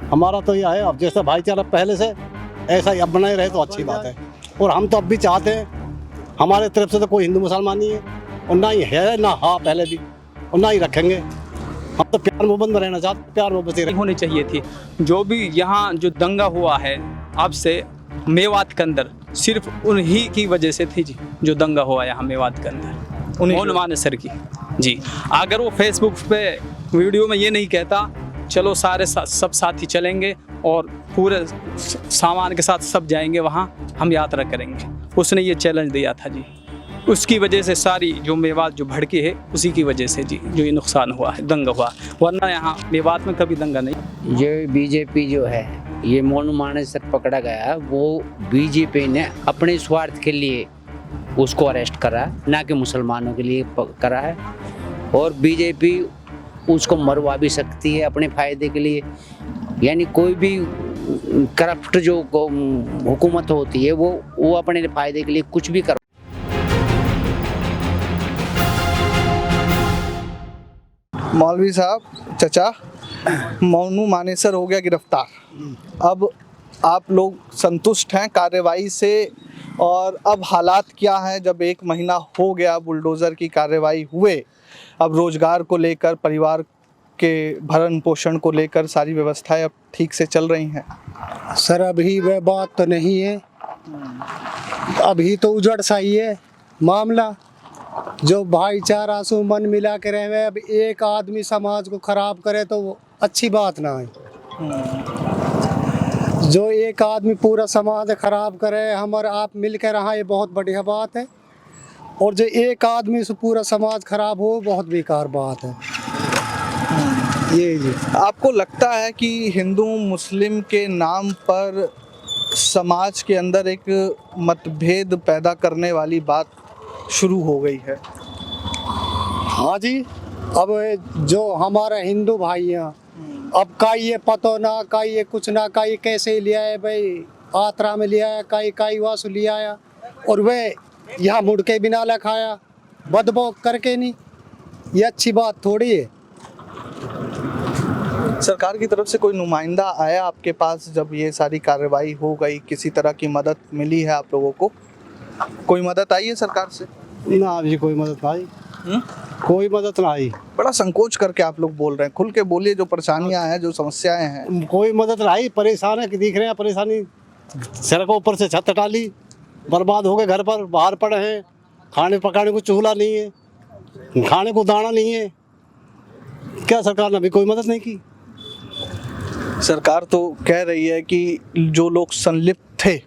हमारा तो यह है, अब जैसा भाईचारा पहले से ऐसा ही अब बनाए रहे तो अच्छी बात है। और हम तो अब भी चाहते हैं, हमारे तरफ से तो कोई हिंदू मुसलमान नहीं है, और ना ही है ना हाँ पहले भी, और ना ही रखेंगे। हम तो प्यार मोहब्बत में रहना चाहते, प्यार मोहब्बत ही होनी चाहिए थी। जो भी यहाँ जो दंगा हुआ है अब से मेवात के अंदर, सिर्फ उन्हीं की वजह से थी जी, जो दंगा हुआ यहाँ मेवात के अंदर, मौलवी मानेसर की जी। अगर वो फेसबुक पे वीडियो में ये नहीं कहता चलो सारे सब साथी चलेंगे और पूरे सामान के साथ सब जाएंगे वहाँ, हम यात्रा करेंगे, उसने ये चैलेंज दिया था जी। उसकी वजह से सारी जो मेवात जो भड़की है उसी की वजह से जी जो ये नुकसान हुआ है, दंगा हुआ, वरना यहाँ मेवात में कभी दंगा नहीं। ये बीजेपी जो है, ये मौलवी मानेसर पकड़ा गया, वो बीजेपी ने अपने स्वार्थ के लिए उसको अरेस्ट करा, ना कि मुसलमानों के लिए करा है। और बीजेपी उसको मरवा भी सकती है अपने फायदे के लिए। यानी कोई भी करप्ट जो हुकूमत होती है वो अपने फायदे के लिए कुछ भी कर। मौलवी साहब, चचा, मौनू मानेसर हो गया गिरफ्तार। अब आप लोग संतुष्ट हैं कार्रवाई से? और अब हालात क्या हैं जब 1 महीना हो गया बुलडोज़र की कार्रवाई हुए? अब रोजगार को लेकर, परिवार के भरण पोषण को लेकर सारी व्यवस्थाएं अब ठीक से चल रही हैं? सर अभी वह बात तो नहीं है, अभी तो उजड़ सा ही है मामला। जो भाईचारा से मन मिला के रहे, अब एक आदमी समाज को खराब करे तो वो अच्छी बात ना है। जो एक आदमी पूरा समाज खराब करे, हम और आप मिल के रहा, ये बहुत बढ़िया बात है। और जो एक आदमी से पूरा समाज खराब हो, बहुत बेकार बात है ये जी। आपको लगता है कि हिंदू मुस्लिम के नाम पर समाज के अंदर एक मतभेद पैदा करने वाली बात शुरू हो गई है? हाँ जी, अब जो हमारे हिंदू भाई हैं, अब का ये पतो ना, का ये कुछ ना, का ये कैसे लिया है भाई, आत्रा में लिया है, काई वासु लिया है, और वे यहाँ मुड़ के बिना लखाया बदबो करके नहीं, ये अच्छी बात थोड़ी है। सरकार की तरफ से कोई नुमाइंदा आया आपके पास जब ये सारी कार्रवाई हो गई? किसी तरह की मदद मिली है आप लोगों को? कोई मदद आई है सरकार से? ना अभी कोई मदद ना आई, कोई मदद ना आई। बड़ा संकोच करके आप लोग बोल रहे हैं, खुल के बोलिए, जो परेशानियां हैं, जो समस्याएं हैं। कोई मदद ना आई, परेशान है कि दिख रहे हैं परेशानी। सड़कों ऊपर से छत डाली, बर्बाद हो गए, घर पर बाहर पड़े हैं, खाने पकाने को चूल्हा नहीं है, खाने को दाना नहीं है। क्या सरकार ने अभी कोई मदद नहीं की? सरकार तो कह रही है कि जो लोग संलिप्त थे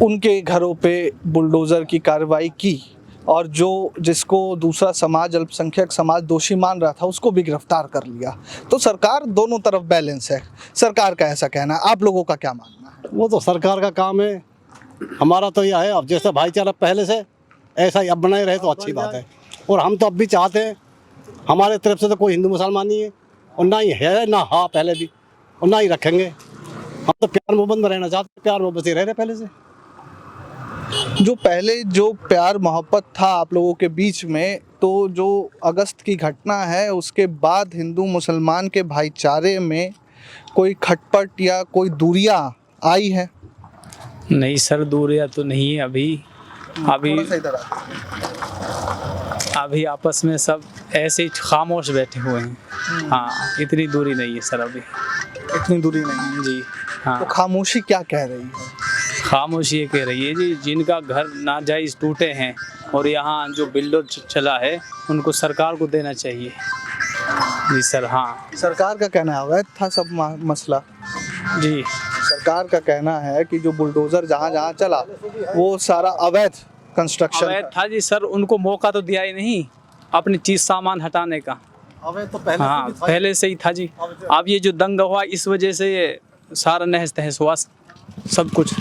उनके घरों पे बुलडोज़र की कार्रवाई की, और जिसको दूसरा समाज, अल्पसंख्यक समाज दोषी मान रहा था, उसको भी गिरफ्तार कर लिया। तो सरकार दोनों तरफ बैलेंस है, सरकार का ऐसा कहना है। आप लोगों का क्या मानना है? वो तो सरकार का काम है, हमारा तो यह है, अब जैसा भाईचारा पहले से ऐसा ही अब बनाए रहे तो अच्छी बात है। और हम तो अब भी चाहते हैं, हमारे तरफ से तो कोई हिंदू मुसलमान नहीं है, और ना ही है ना हाँ पहले भी, और ना ही रखेंगे। हम तो प्यार मोहब्बत में रहना चाहते, प्यार मोहब्बत ही रह रहे पहले से। जो पहले जो प्यार मोहब्बत था आप लोगों के बीच में, तो जो अगस्त की घटना है उसके बाद हिंदू मुसलमान के भाईचारे में कोई खटपट या कोई दूरियां आई है? नहीं सर, दूरियां तो नहीं है अभी आपस में सब ऐसे ही खामोश बैठे हुए हैं। हाँ, इतनी दूरी नहीं है सर अभी। इतनी दूरी नहीं है जी। हाँ, तो खामोशी क्या कह रही है? खामोशी ये कह रही है जी, जिनका घर नाजायज टूटे हैं और यहाँ जो बिल्डर चला है, उनको सरकार को देना चाहिए जी सर। हाँ, सरकार का कहना है अवैध था सब मसला जी। सरकार का कहना है कि जो बुलडोज़र जहाँ जहाँ चला वो सारा अवैध कंस्ट्रक्शन अवैध था जी सर, उनको मौका तो दिया ही नहीं अपनी चीज़ सामान हटाने का। अबे तो पहले हाँ, पहले से ही था जी। अब ये जो दंगा हुआ, इस वजह से ये सारा नहस तहस हुआ सब कुछ।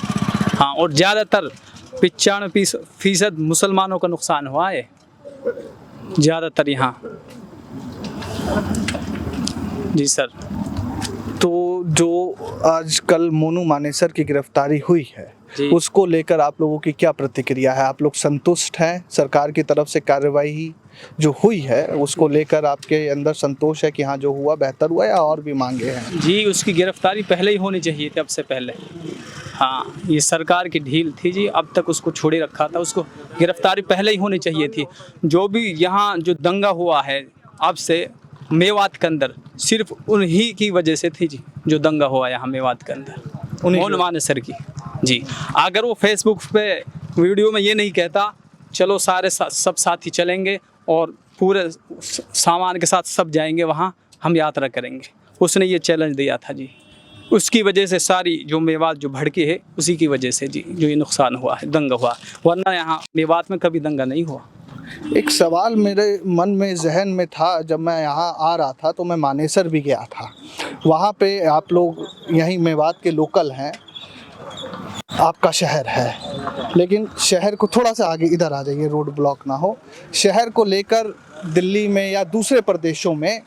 हाँ, और ज़्यादातर 95% मुसलमानों का नुकसान हुआ है ज़्यादातर यहाँ जी सर। तो जो आजकल मोनू मानेसर की गिरफ्तारी हुई है, उसको लेकर आप लोगों की क्या प्रतिक्रिया है? आप लोग संतुष्ट हैं सरकार की तरफ से कार्रवाई जो हुई है उसको लेकर आपके अंदर संतोष है कि हाँ जो हुआ बेहतर हुआ, या और भी मांगे हैं? जी उसकी गिरफ्तारी पहले ही होनी चाहिए थी, अब से पहले। हाँ ये सरकार की ढील थी जी, अब तक उसको छोड़े रखा था, उसको गिरफ्तारी पहले ही होनी चाहिए थी। जो भी यहाँ जो दंगा हुआ है अब से मेवात के अंदर, सिर्फ उन्हीं की वजह से थी जी, जो दंगा हुआ यहाँ मेवात के अंदर, मोहन मानेसर की। जी अगर वो फेसबुक पे वीडियो में ये नहीं कहता चलो सारे सब साथी चलेंगे और पूरे सामान के साथ सब जाएंगे वहाँ, हम यात्रा करेंगे, उसने ये चैलेंज दिया था जी, उसकी वजह से सारी जो मेवात जो भड़की है उसी की वजह से जी जो ये नुकसान हुआ है, दंगा हुआ, वरना यहाँ मेवात में कभी दंगा नहीं हुआ। एक सवाल मेरे मन में जहन में था, जब मैं यहाँ आ रहा था तो मैं मानेसर भी गया था। वहाँ पे आप लोग यहीं मेवात के लोकल हैं, आपका शहर है, लेकिन शहर को थोड़ा सा आगे इधर आ जाइए, रोड ब्लॉक ना हो। शहर को लेकर दिल्ली में या दूसरे प्रदेशों में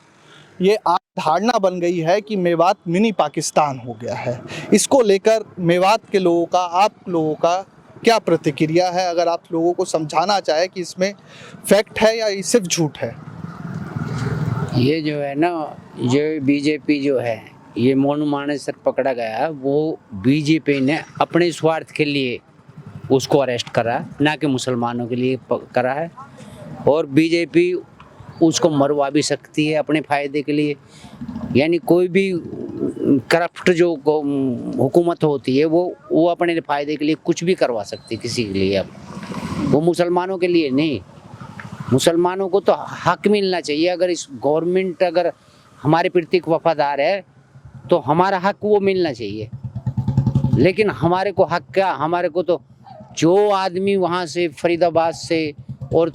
ये धारणा बन गई है कि मेवात मिनी पाकिस्तान हो गया है। इसको लेकर मेवात के लोगों का, आप लोगों का क्या प्रतिक्रिया है? अगर आप लोगों को समझाना चाहे कि इसमें फैक्ट है या ये सिर्फ झूठ है। ये जो है ना, जो बीजेपी जो है, ये मोनू मानेसर पकड़ा गया, वो बीजेपी ने अपने स्वार्थ के लिए उसको अरेस्ट करा, ना कि मुसलमानों के लिए करा है। और बीजेपी उसको मरवा भी सकती है अपने फ़ायदे के लिए। यानी कोई भी करप्ट जो हुकूमत होती है वो अपने फ़ायदे के लिए कुछ भी करवा सकती है किसी के लिए। अब वो मुसलमानों के लिए नहीं, मुसलमानों को तो हक मिलना चाहिए। अगर इस गवर्नमेंट अगर हमारे प्रति वफादार है तो हमारा हक वो मिलना चाहिए। लेकिन हमारे को हक क्या, हमारे को तो जो आदमी वहाँ से फरीदाबाद से और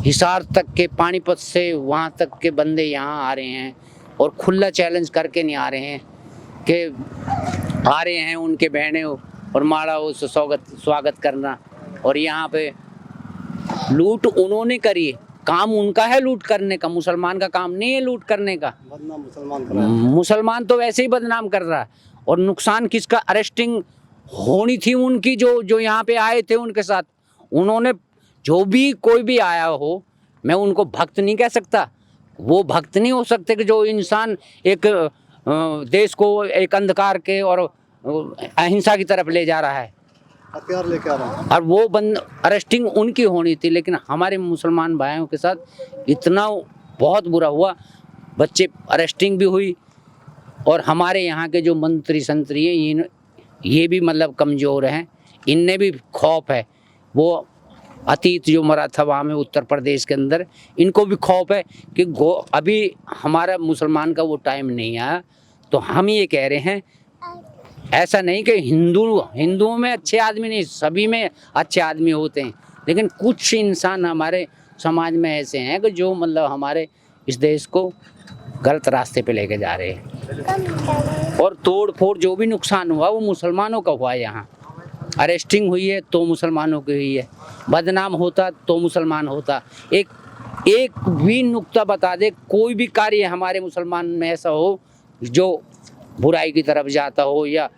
हिसार तक के, पानीपत से वहाँ तक के बंदे यहाँ आ रहे हैं और खुला चैलेंज करके नहीं आ रहे हैं कि आ रहे हैं उनके बहनें और माड़ा हो स्वागत करना। और यहाँ पे लूट उन्होंने करी, काम उनका है लूट करने का, मुसलमान का काम नहीं है लूट करने का। मुसलमान तो वैसे ही बदनाम कर रहा है। और नुकसान किसका? अरेस्टिंग होनी थी उनकी, जो यहाँ पे आए थे उनके साथ। उन्होंने जो भी कोई भी आया हो, मैं उनको भक्त नहीं कह सकता, वो भक्त नहीं हो सकते कि जो इंसान एक देश को एक अंधकार के और अहिंसा की तरफ ले जा रहा है, हथियार लेके आ रहा है। और वो अरेस्टिंग उनकी होनी थी। लेकिन हमारे मुसलमान भाइयों के साथ इतना बहुत बुरा हुआ, बच्चे अरेस्टिंग भी हुई। और हमारे यहाँ के जो मंत्री संतरी हैं ये भी मतलब कमज़ोर हैं, इनने भी खौफ है। वो अतीत जो मरा था वहाँ में उत्तर प्रदेश के अंदर, इनको भी खौफ है कि अभी हमारा मुसलमान का वो टाइम नहीं आया। तो हम ये कह रहे हैं, ऐसा नहीं कि हिंदुओं में अच्छे आदमी नहीं, सभी में अच्छे आदमी होते हैं, लेकिन कुछ इंसान हमारे समाज में ऐसे हैं कि जो मतलब हमारे इस देश को गलत रास्ते पे लेके जा रहे हैं। और तोड़ फोड़ जो भी नुकसान हुआ वो मुसलमानों का हुआ है। यहाँ अरेस्टिंग हुई है तो मुसलमानों की हुई है, बदनाम होता तो मुसलमान होता। एक भी नुक्ता बता दे, कोई भी कार्य हमारे मुसलमान में ऐसा हो जो बुराई की तरफ जाता हो या